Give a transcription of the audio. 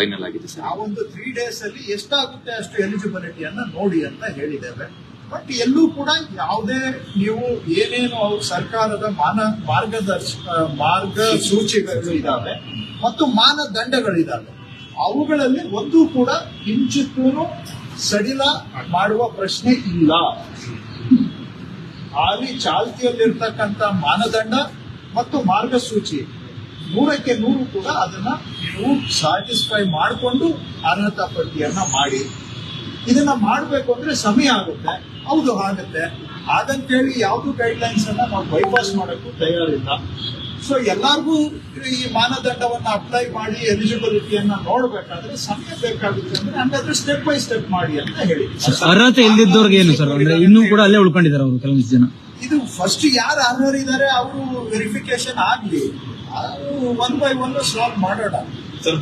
Final ಆಗಿದೆ sir? ಆ ಒಂದು 3 days ಅಲ್ಲಿ ಎಷ್ಟಾಗುತ್ತೆ ಅಷ್ಟು ಎಲಿಜಿಬಿಲಿಟಿಯನ್ನ ನೋಡಿ ಅಂತ ಹೇಳಿದ್ದೇವೆ. ಬಟ್ ಎಲ್ಲೂ ಕೂಡ ಯಾವುದೇ ನೀವು ಏನೇನು ಅವ್ರ ಸರ್ಕಾರದ ಮಾರ್ಗಸೂಚಿಗಳು ಇದಾವೆ ಮತ್ತು ಮಾನದಂಡಗಳಿದಾವೆ, ಅವುಗಳಲ್ಲಿ ಒಂದೂ ಕೂಡ ಕಿಂಚಿತ್ತೂ ಸಡಿಲ ಮಾಡುವ ಪ್ರಶ್ನೆ ಇಲ್ಲ. ಅಲ್ಲಿ ಚಾಲ್ತಿಯಲ್ಲಿರ್ತಕ್ಕಂಥ ಮಾನದಂಡ ಮತ್ತು ಮಾರ್ಗಸೂಚಿ 100ಕ್ಕೆ 100 ಕೂಡ ಅದನ್ನ ನೀವು ಸ್ಯಾಟಿಸ್ಫೈ ಮಾಡಿಕೊಂಡು ಅರ್ಹತಾ ಪಟ್ಟಿಯನ್ನ ಮಾಡಿ. ಇದನ್ನ ಮಾಡಬೇಕು ಅಂದ್ರೆ ಸಮಯ ಆಗುತ್ತೆ, ಹೌದು ಆಗುತ್ತೆ. ಹಾಗಂತೇಳಿ ಯಾವ್ದು ಗೈಡ್ಲೈನ್ಸ್ ಅನ್ನ ನಾವು ಬೈಪಾಸ್ ಮಾಡೋಕ್ಕೂ ತಯಾರಿಲ್ಲ. ಸೊ ಎಲ್ಲಾರ್ಗೂ ಈ ಮಾನದಂಡವನ್ನ ಅಪ್ಲೈ ಮಾಡಿ ಎಲಿಜಿಬಿಲಿಟಿಯನ್ನ ನೋಡ್ಬೇಕಾದ್ರೆ ಸಮಯ ಬೇಕಾಗುತ್ತೆ. ಅಂದ್ರೆ ಹಂಗಾದ್ರೆ ಸ್ಟೆಪ್ ಬೈ ಸ್ಟೆಪ್ ಮಾಡಿ ಅಂತ ಹೇಳಿ. ಅರ್ಹತೆ ಇಲ್ದಿದ್ದವ್ರಿಗೆ ಏನು ಸರ್, ಅಂದ್ರೆ ಇನ್ನೂ ಕೂಡ ಅಲ್ಲೇ ಉಳ್ಕೊಂಡಿದ್ದಾರೆ ಅವರು ಕೆಲವೊಂದು ಜನ. ಇದು ಫಸ್ಟ್ ಯಾರು ಅರ್ಹರಿದ್ದಾರೆ ಅವರು ವೆರಿಫಿಕೇಶನ್ ಆಗ್ಲಿ, 1 by 1 ಸಾಲ್ವ್ ಮಾಡೋಣ ಸರ್.